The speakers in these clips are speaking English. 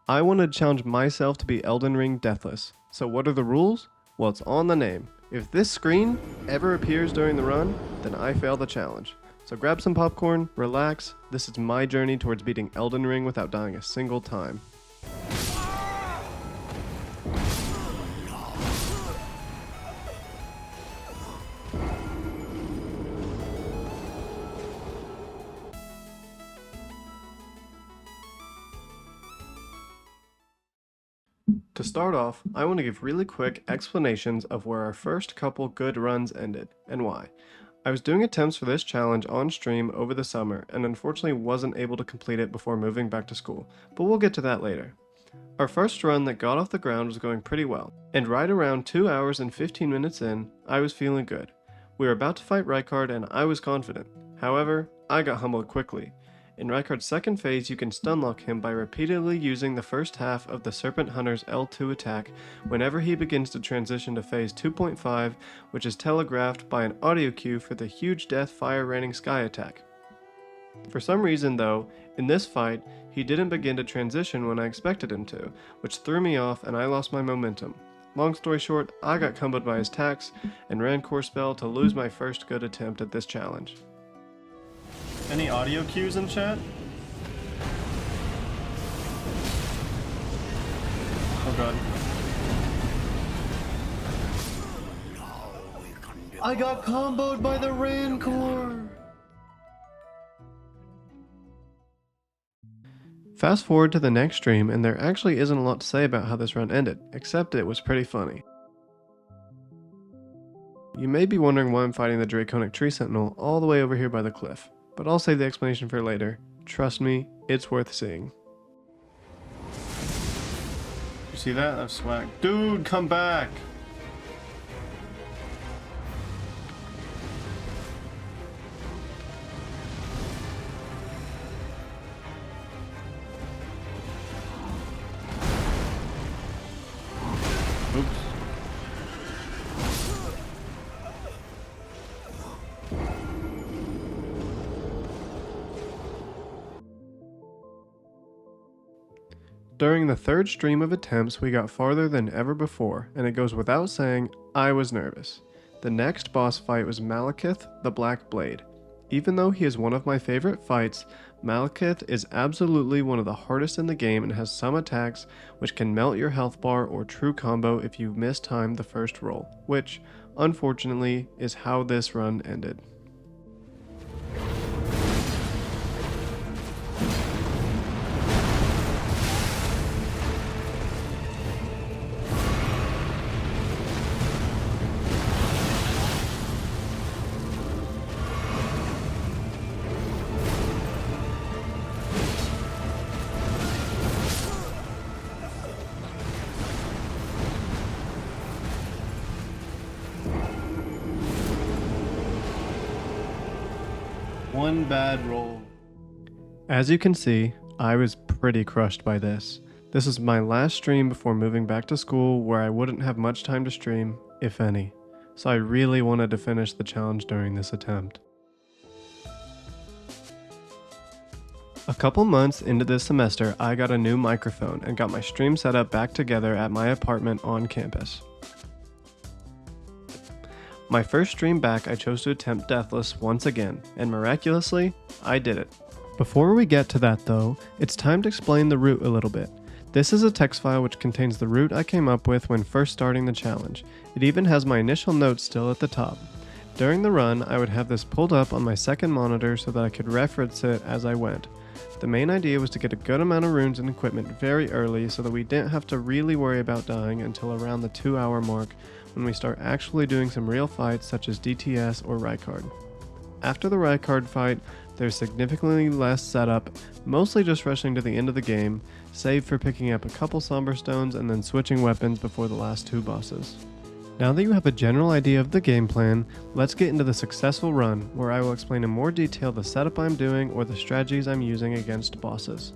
I wanted to challenge myself to be Elden Ring deathless. So what are the rules? Well, it's on the name. If this screen ever appears during the run, then I fail the challenge. So grab some popcorn, relax. This is my journey towards beating Elden Ring without dying a single time. To start off, I want to give really quick explanations of where our first couple good runs ended, and why. I was doing attempts for this challenge on stream over the summer, and unfortunately wasn't able to complete it before moving back to school, but we'll get to that later. Our first run that got off the ground was going pretty well, and right around 2 hours and 15 minutes in, I was feeling good. We were about to fight Rykard and I was confident. However, I got humbled quickly. In Rykard's second phase, you can stunlock him by repeatedly using the first half of the Serpent Hunter's L2 attack whenever he begins to transition to phase 2.5, which is telegraphed by an audio cue for the huge death fire raining sky attack. For some reason though, in this fight, he didn't begin to transition when I expected him to, which threw me off and I lost my momentum. Long story short, I got comboed by his attacks and ran core spell to lose my first good attempt at this challenge. Any audio cues in chat? Oh god. I got comboed by the Rancor! Fast forward to the next stream and there actually isn't a lot to say about how this run ended, except it was pretty funny. You may be wondering why I'm fighting the Draconic Tree Sentinel all the way over here by the cliff. But I'll save the explanation for later. Trust me, it's worth seeing. You see that? That's swag. Dude, come back! Oops. During the third stream of attempts, we got farther than ever before, and it goes without saying, I was nervous. The next boss fight was Malekith the Black Blade. Even though he is one of my favorite fights, Malekith is absolutely one of the hardest in the game and has some attacks which can melt your health bar or true combo if you mistime the first roll, which, unfortunately, is how this run ended. One bad roll. As you can see, I was pretty crushed by this. This is my last stream before moving back to school where I wouldn't have much time to stream, if any. So I really wanted to finish the challenge during this attempt. A couple months into this semester, I got a new microphone and got my stream setup back together at my apartment on campus. My first stream back, I chose to attempt Deathless once again, and miraculously, I did it. Before we get to that though, it's time to explain the route a little bit. This is a text file which contains the route I came up with when first starting the challenge. It even has my initial notes still at the top. During the run, I would have this pulled up on my second monitor so that I could reference it as I went. The main idea was to get a good amount of runes and equipment very early so that we didn't have to really worry about dying until around the 2-hour mark when we start actually doing some real fights such as DTS or Rykard. After the Rykard fight, there's significantly less setup, mostly just rushing to the end of the game, save for picking up a couple Somber Stones and then switching weapons before the last 2 bosses. Now that you have a general idea of the game plan, let's get into the successful run, where I will explain in more detail the setup I'm doing or the strategies I'm using against bosses.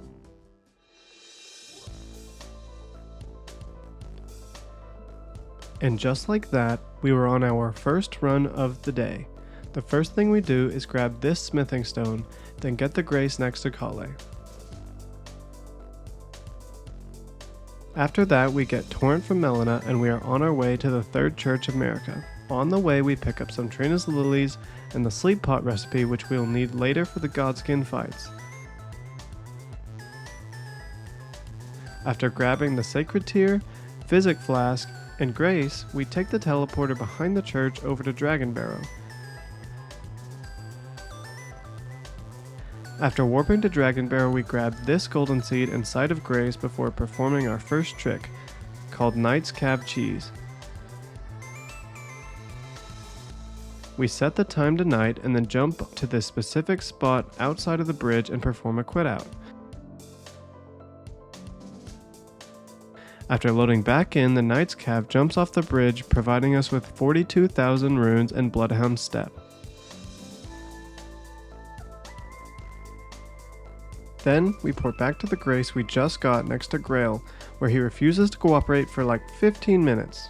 And just like that, we were on our first run of the day. The first thing we do is grab this smithing stone, then get the grace next to Kale. After that, we get Torrent from Melina, and we are on our way to the Third Church of America. On the way, we pick up some Trina's lilies and the sleep pot recipe, which we will need later for the Godskin fights. After grabbing the Sacred Tear, Physic Flask, and Grace, we take the teleporter behind the church over to Dragon Barrow. After warping to Dragon Barrow, we grab this golden seed and Sight of Grace before performing our first trick, called Knight's Cab Cheese. We set the time to night and then jump to this specific spot outside of the bridge and perform a quit out. After loading back in, the Knight's Cab jumps off the bridge, providing us with 42,000 runes and Bloodhound Step. Then, we port back to the Grace we just got next to Grail, where he refuses to cooperate for like 15 minutes.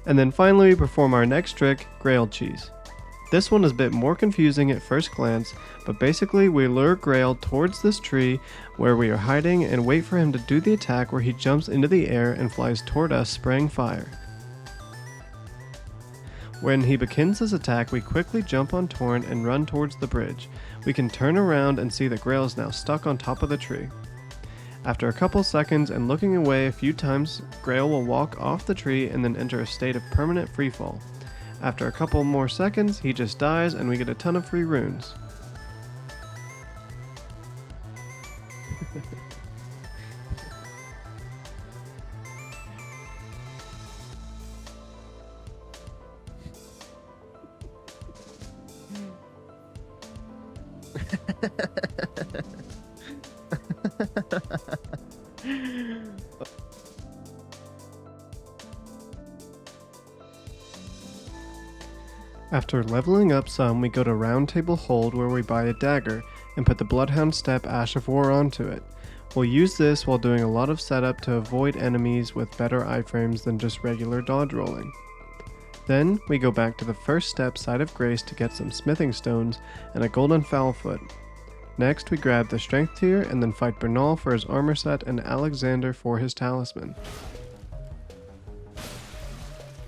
And then finally we perform our next trick, Grail Cheese. This one is a bit more confusing at first glance, but basically we lure Grail towards this tree where we are hiding and wait for him to do the attack where he jumps into the air and flies toward us spraying fire. When he begins his attack, we quickly jump on Torrent and run towards the bridge. We can turn around and see that Grail is now stuck on top of the tree. After a couple seconds and looking away a few times, Grail will walk off the tree and then enter a state of permanent freefall. After a couple more seconds, he just dies and we get a ton of free runes. After leveling up some, we go to Round Table Hold where we buy a dagger and put the Bloodhound Step Ash of War onto it. We'll use this while doing a lot of setup to avoid enemies with better iframes than just regular dodge rolling. Then, we go back to the first step, Sight of Grace, to get some smithing stones and a golden Foulfoot. Next, we grab the Strength Tier and then fight Bernal for his armor set and Alexander for his talisman.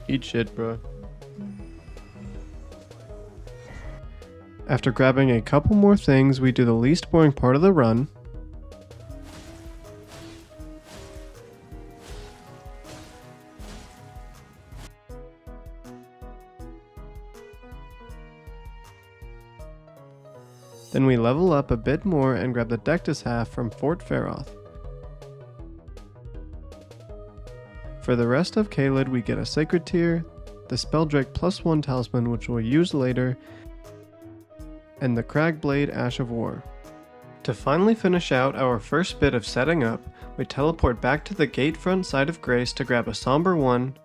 Eat shit, bro. After grabbing a couple more things, we do the least boring part of the run. Then we level up a bit more and grab the Dectus Half from Fort Feroth. For the rest of Caelid, we get a Sacred Tear, the Spelldrake +1 talisman which we'll use later, and the Cragblade Ash of War. To finally finish out our first bit of setting up, we teleport back to the gate front Side of Grace to grab a Somber 1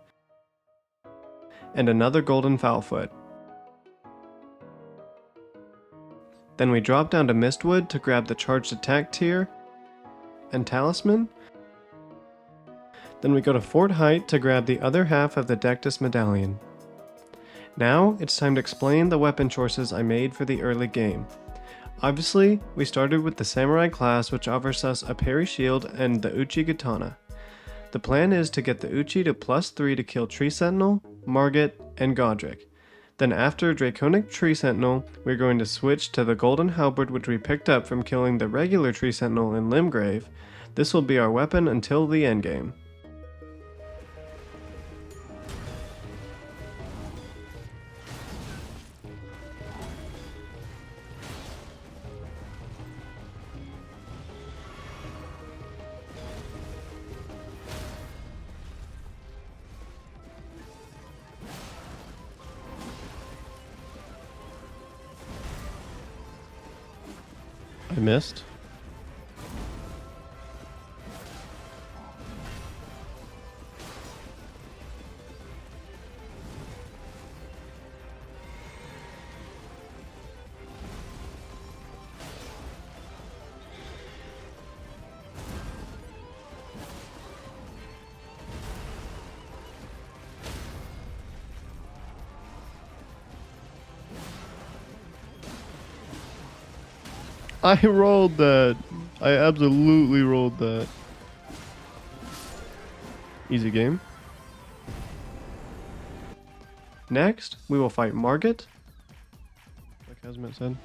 and another Golden Foulfoot. Then we drop down to Mistwood to grab the Charged Attack Tier and Talisman. Then we go to Fort Height to grab the other half of the Dectus Medallion. Now, it's time to explain the weapon choices I made for the early game. Obviously, we started with the Samurai class, which offers us a parry shield and the Uchi Katana. The plan is to get the Uchi to +3 to kill Tree Sentinel, Margit, and Godric. Then after Draconic Tree Sentinel, we're going to switch to the Golden Halberd which we picked up from killing the regular Tree Sentinel in Limgrave. This will be our weapon until the endgame. I missed. I rolled that. I absolutely rolled that. Easy game. Next, we will fight Margit. Like Hazmat said.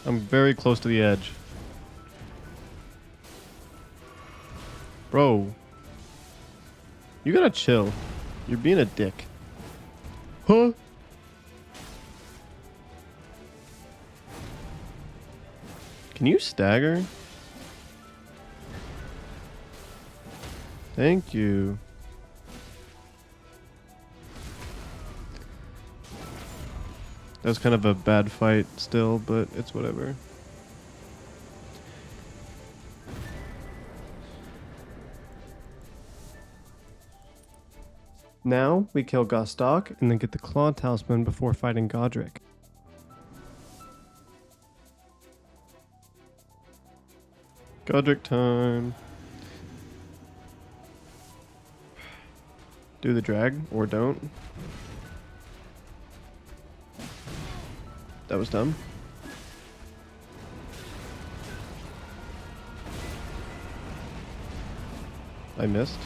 I'm very close to the edge. Bro. You gotta chill. You're being a dick. Huh? Can you stagger? Thank you. That was kind of a bad fight still, but it's whatever. Now, we kill Gostok and then get the Claw Talisman before fighting Godric. Godric time. Do the drag, or don't. That was dumb. I missed.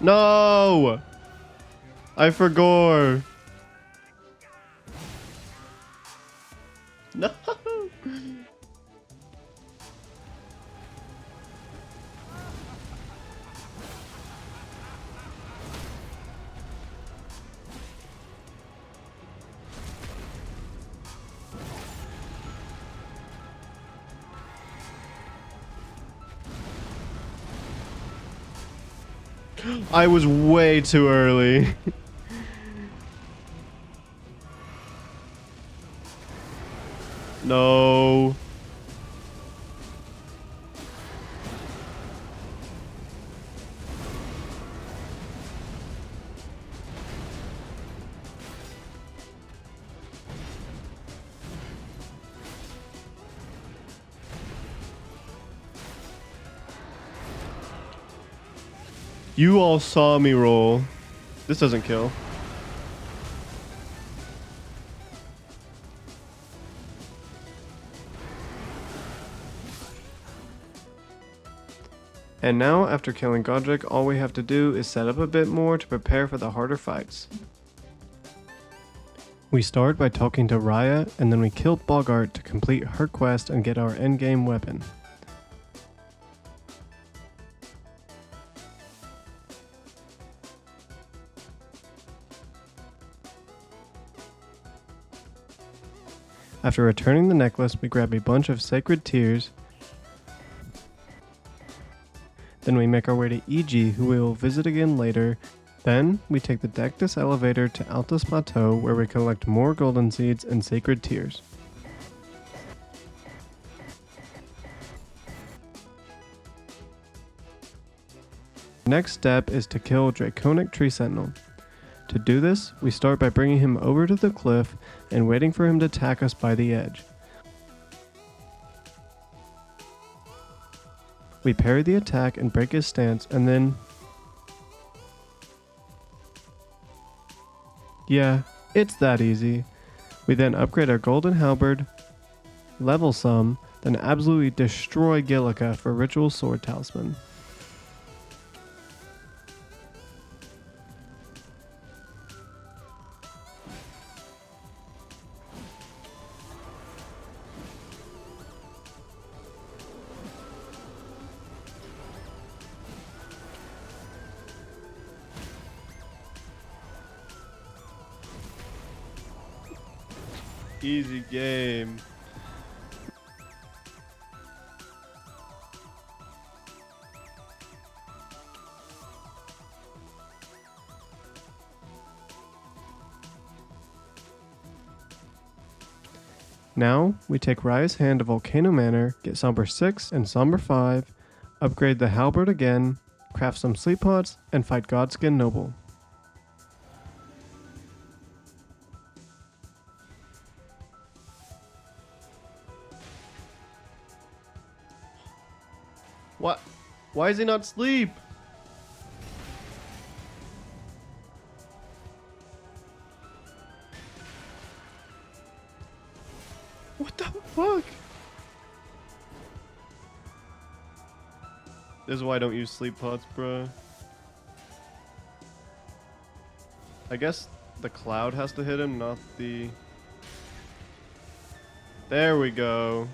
No! I forgot. No! I was way too early. No. You all saw me roll. This doesn't kill. And now, after killing Godric, all we have to do is set up a bit more to prepare for the harder fights. We start by talking to Raya, and then we kill Bogart to complete her quest and get our endgame weapon. After returning the necklace, we grab a bunch of sacred tears. Then we make our way to EG, who we will visit again later. Then, we take the Dectus elevator to Altus Plateau, where we collect more golden seeds and sacred tears. Next step is to kill Draconic Tree Sentinel. To do this, we start by bringing him over to the cliff and waiting for him to attack us by the edge. We parry the attack and break his stance, and then... yeah, it's that easy. We then upgrade our golden halberd, level some, then absolutely destroy Gillica for ritual sword talisman. Easy game. Now, we take Raya's Hand to Volcano Manor, get Somber 6 and Somber 5, upgrade the halberd again, craft some sleep pots, and fight Godskin Noble. What? Why is he not asleep? What the fuck? This is why I don't use sleep pots, bro. I guess the cloud has to hit him, not the... There we go.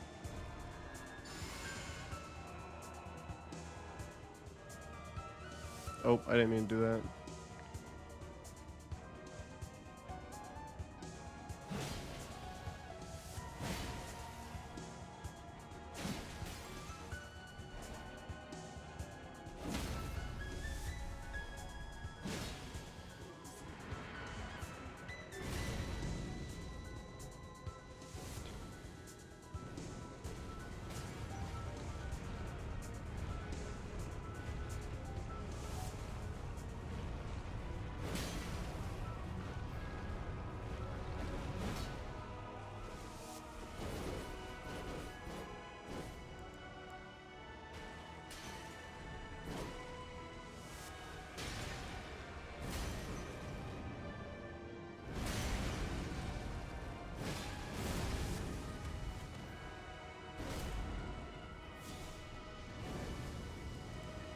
Oh, I didn't mean to do that.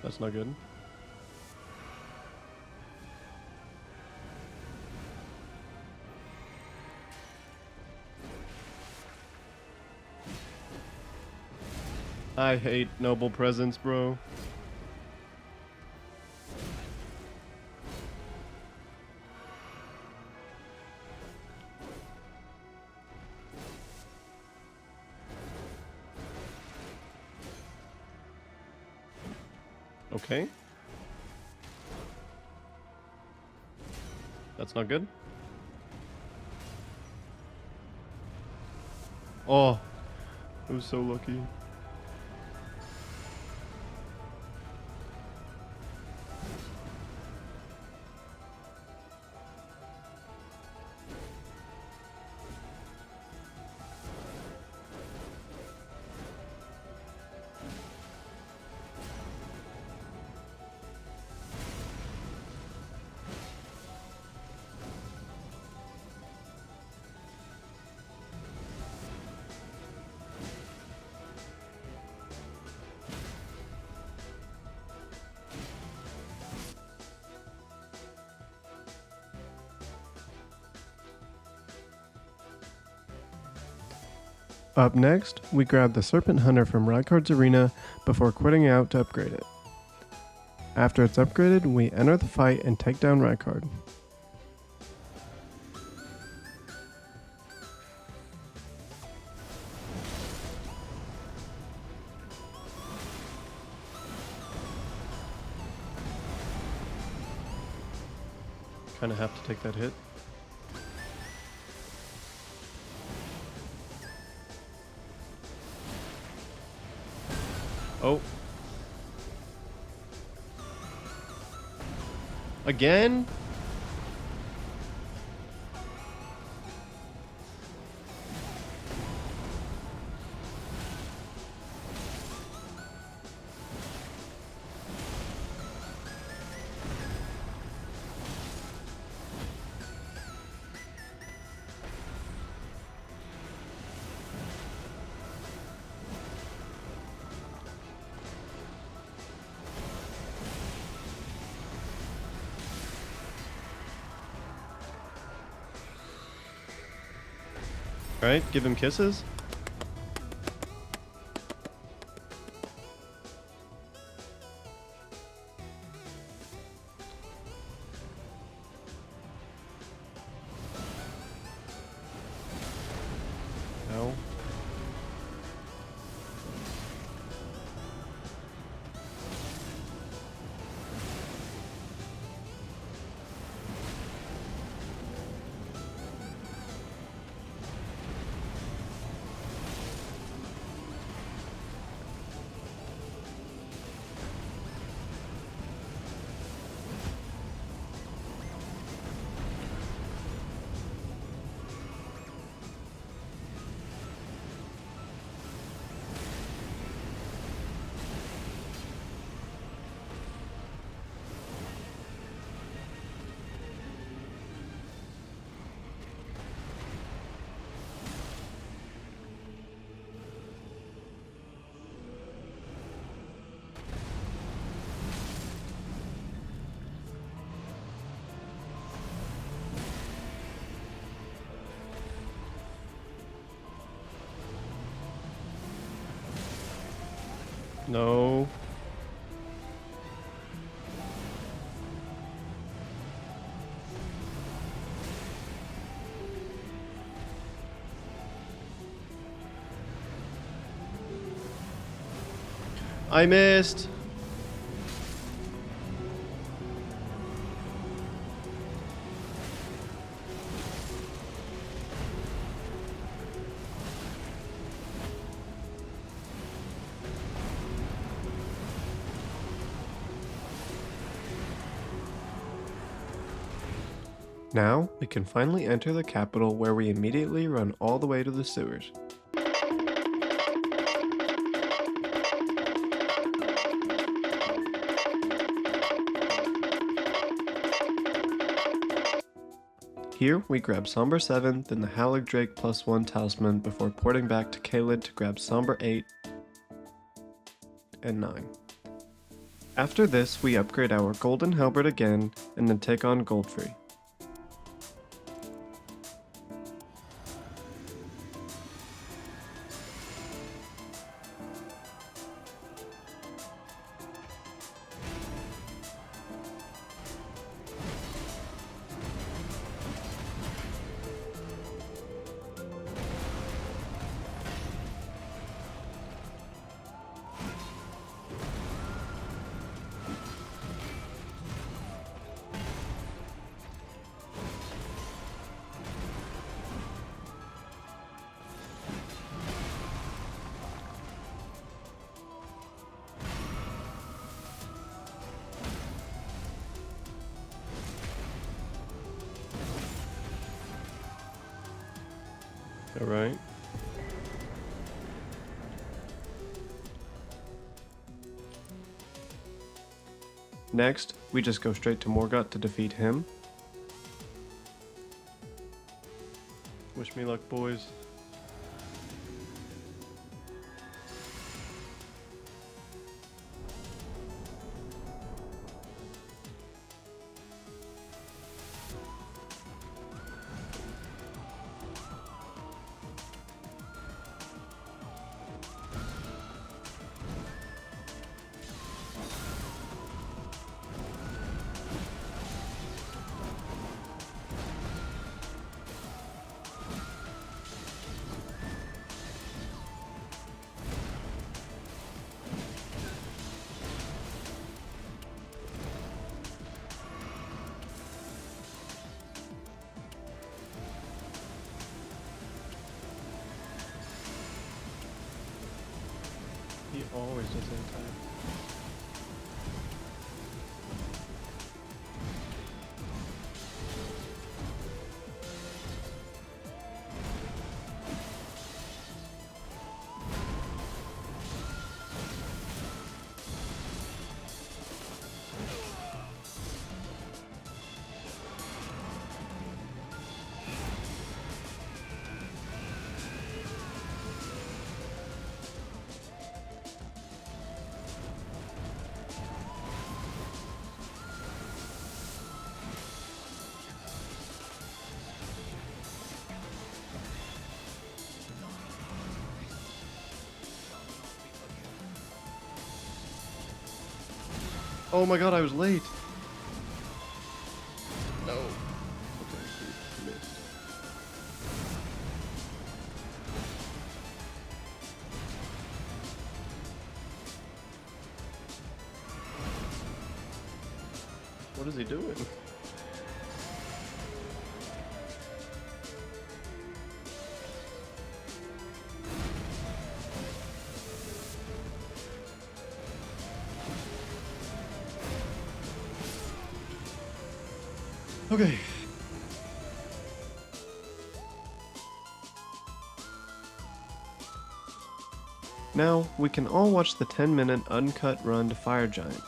That's not good. I hate noble presence, bro. Okay. That's not good. Oh, I was so lucky. Up next, we grab the Serpent Hunter from Rykard's Arena before quitting out to upgrade it. After it's upgraded, we enter the fight and take down Rykard. Kinda have to take that hit. Oh. Again? Right? Give him kisses? No. No. I missed. Now, we can finally enter the capital where we immediately run all the way to the sewers. Here, we grab Somber 7, then the Halig Drake +1 talisman before porting back to Caelid to grab Somber 8 and 9. After this, we upgrade our Golden Halberd again, and then take on Goldfree. Alright. Next, we just go straight to Morgott to defeat him. Wish me luck, boys. He always does in time. Oh my god, I was late. No. Okay, he missed. What is he doing? Okay. Now, we can all watch the 10-minute uncut run to Fire Giant.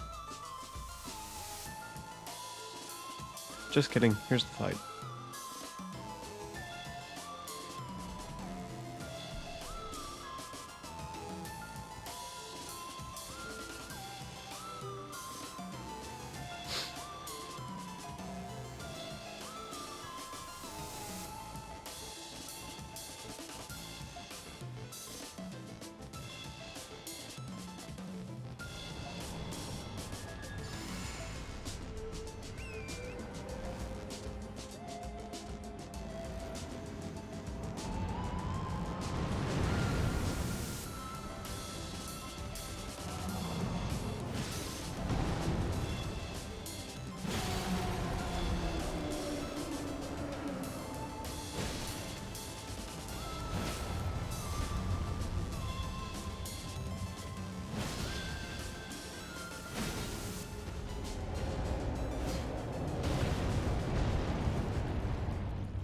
Just kidding, here's the fight.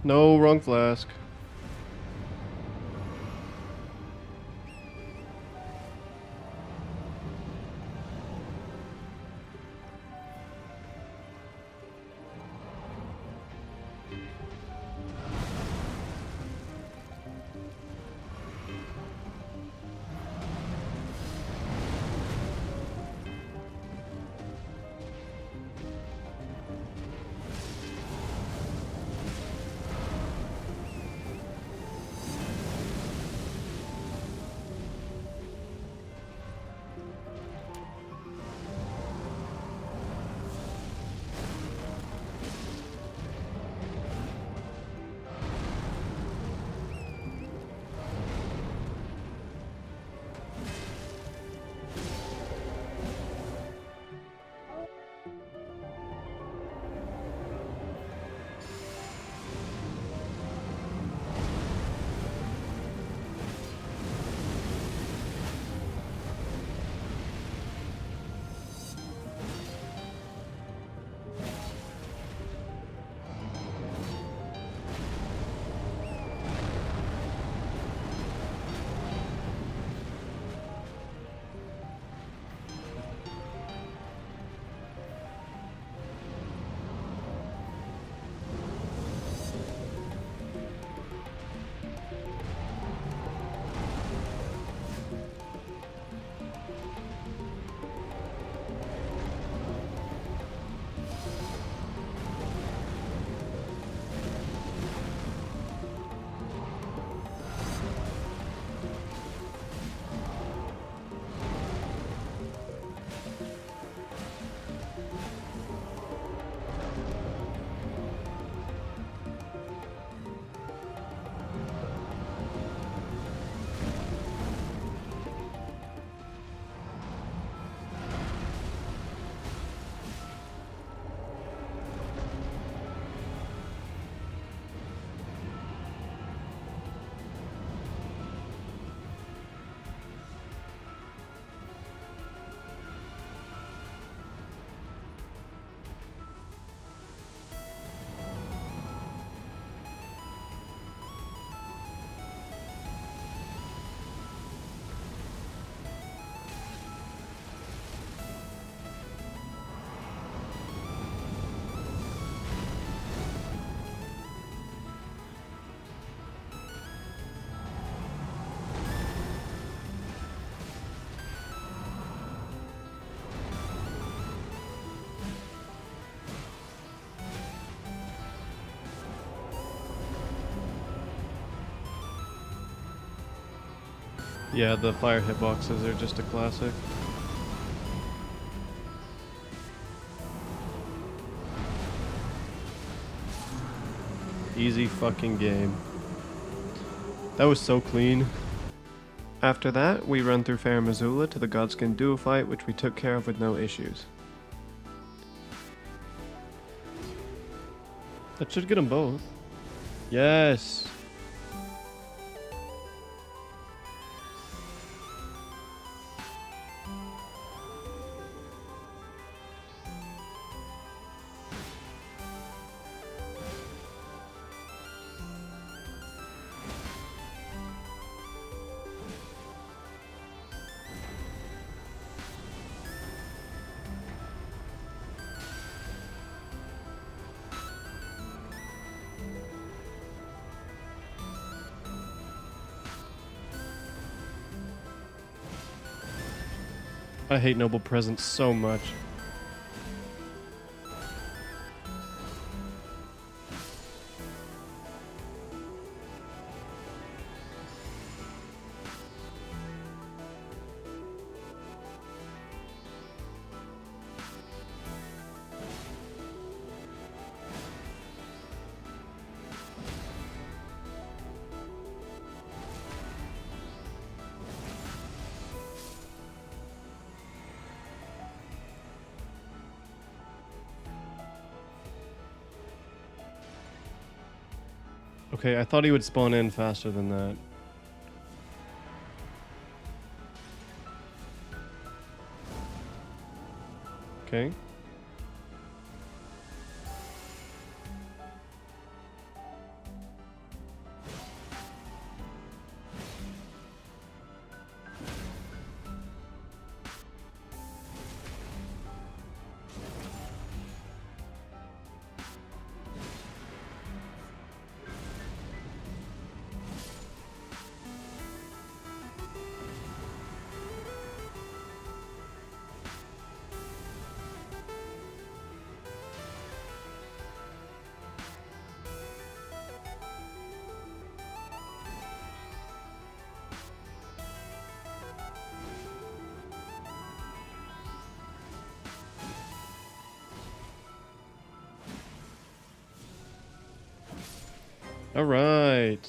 No, wrong flask. Yeah, the fire hitboxes are just a classic. Easy fucking game. That was so clean. After that, we run through Fair Missoula to the Godskin duo fight, which we took care of with no issues. That should get them both. Yes! I hate Noble Presence so much. Okay, I thought he would spawn in faster than that. Okay. All right.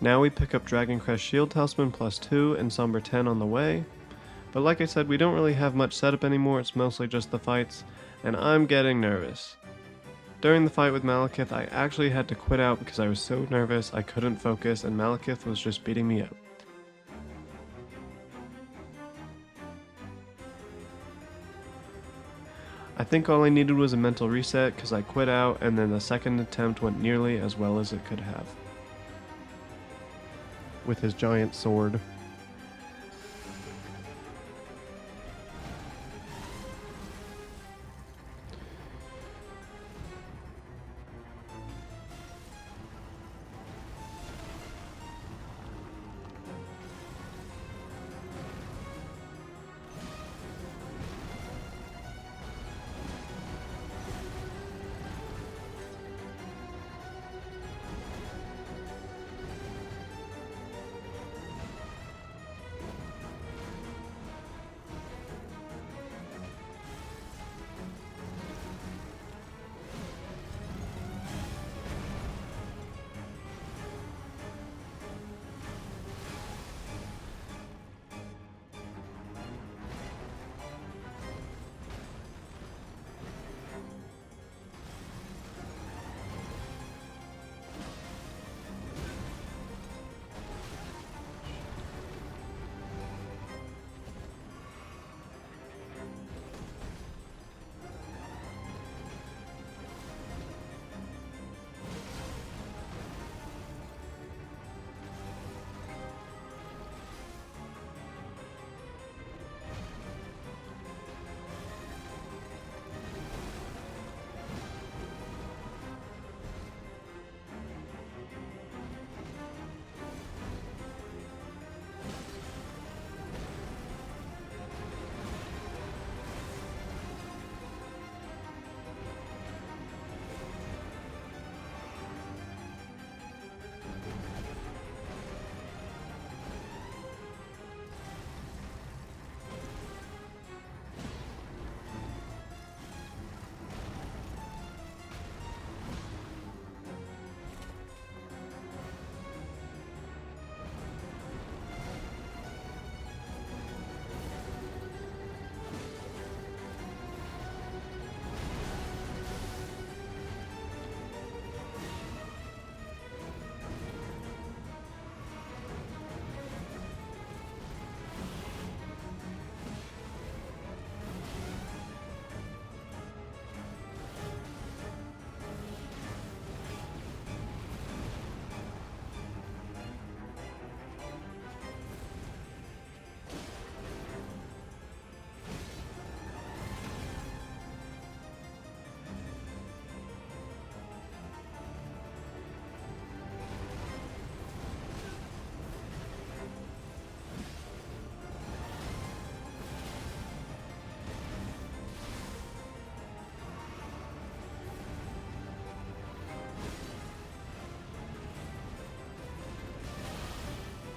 Now we pick up Dragon Crest Shield Talisman +2 and Somber 10 on the way. But like I said, we don't really have much setup anymore, it's mostly just the fights, and I'm getting nervous. During the fight with Malekith, I actually had to quit out because I was so nervous I couldn't focus and Malekith was just beating me up. I think all I needed was a mental reset because I quit out and then the second attempt went nearly as well as it could have. With his giant sword.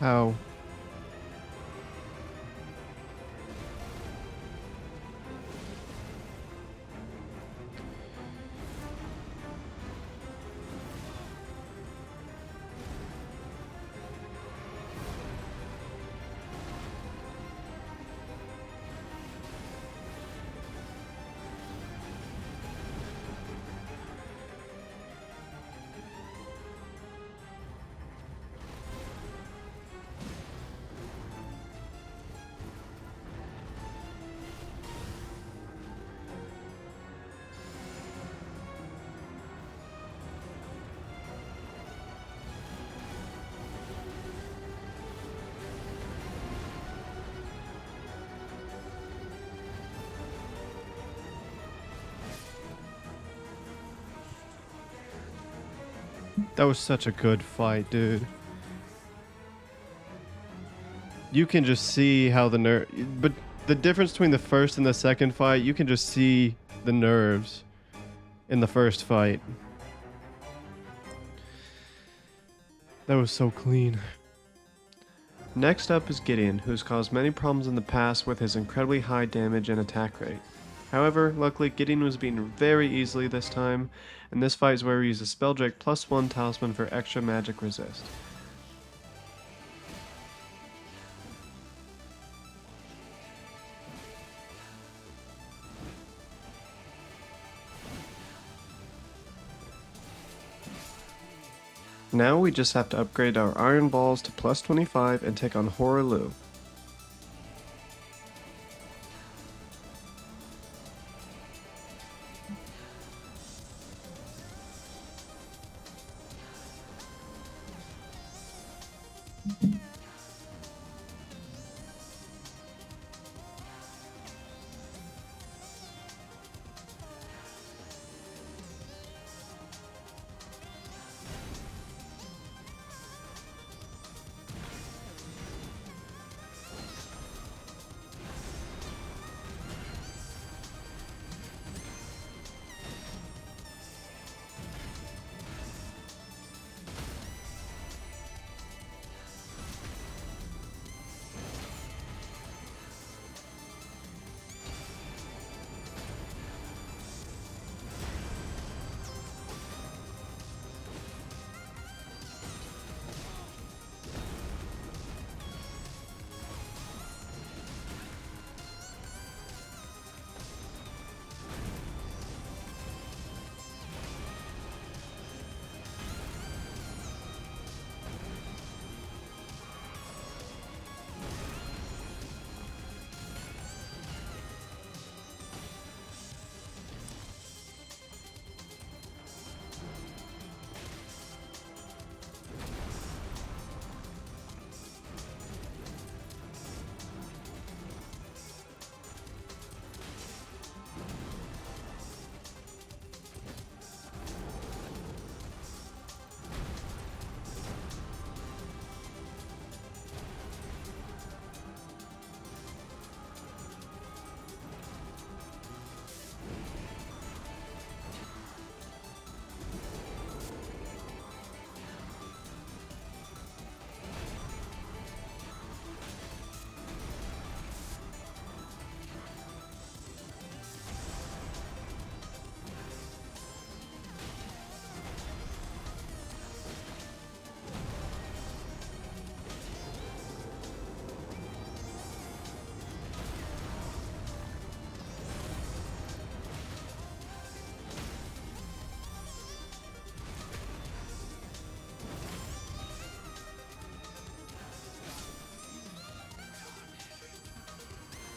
How? That was such a good fight, dude. You can just see how but the difference between the first and the second fight, you can just see the nerves in the first fight. That was so clean. Next up is Gideon, who's caused many problems in the past with his incredibly high damage and attack rate. However, luckily Gideon was beaten very easily this time, and this fight is where we use a Spelldrake +1 talisman for extra magic resist. Now we just have to upgrade our Iron Balls to +25 and take on Horaloo.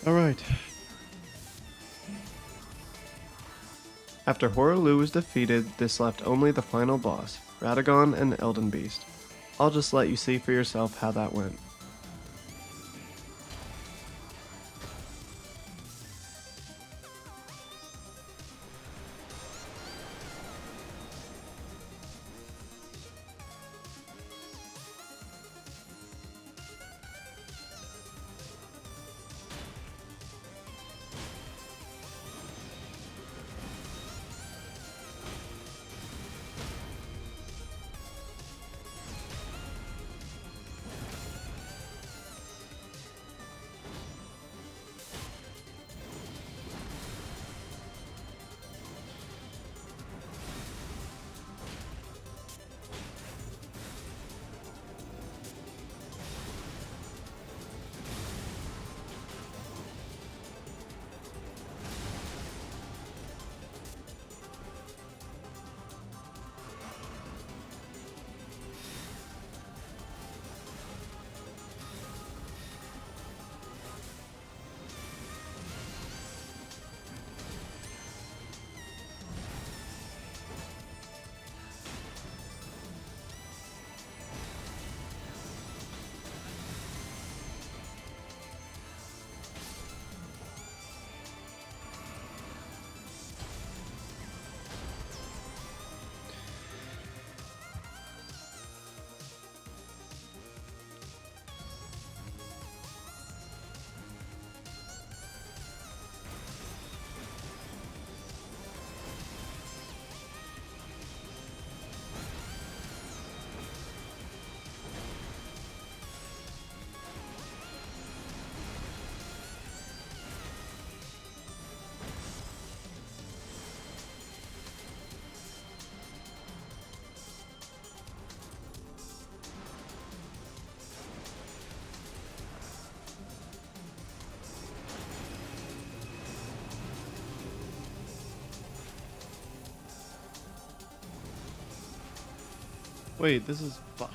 Alright. After Horaloo was defeated, this left only the final boss, Radagon and Elden Beast. I'll just let you see for yourself how that went. Wait, this is... fuck.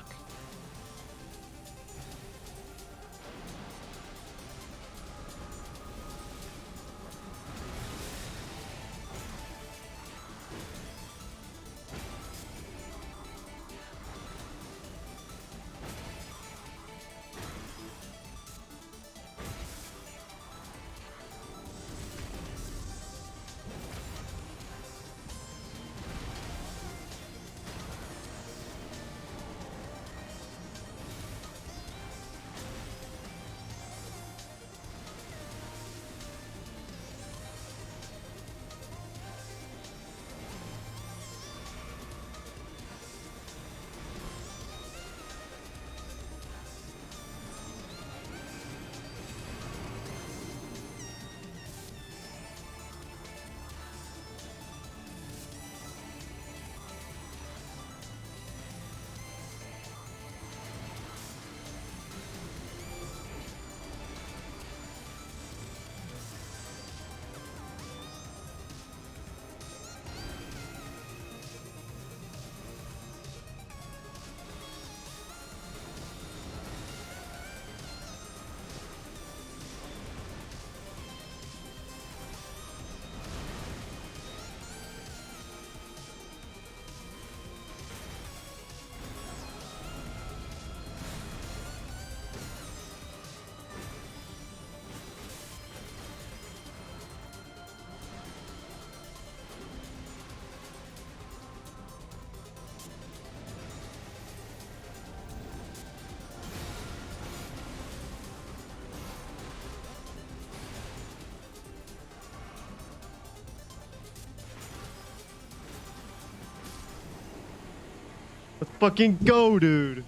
Let's fucking go, dude!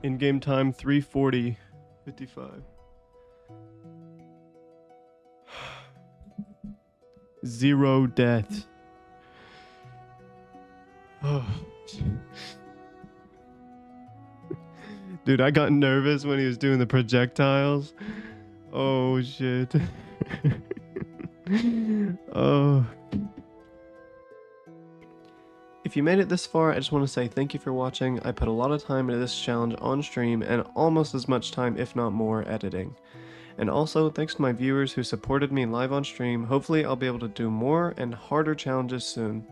In-game time 3:40:55. 0 deaths. Oh. Dude, I got nervous when he was doing the projectiles. Oh shit. Oh. If you made it this far, I just want to say thank you for watching. I put a lot of time into this challenge on stream and almost as much time, if not more, editing. And also, thanks to my viewers who supported me live on stream. Hopefully I'll be able to do more and harder challenges soon.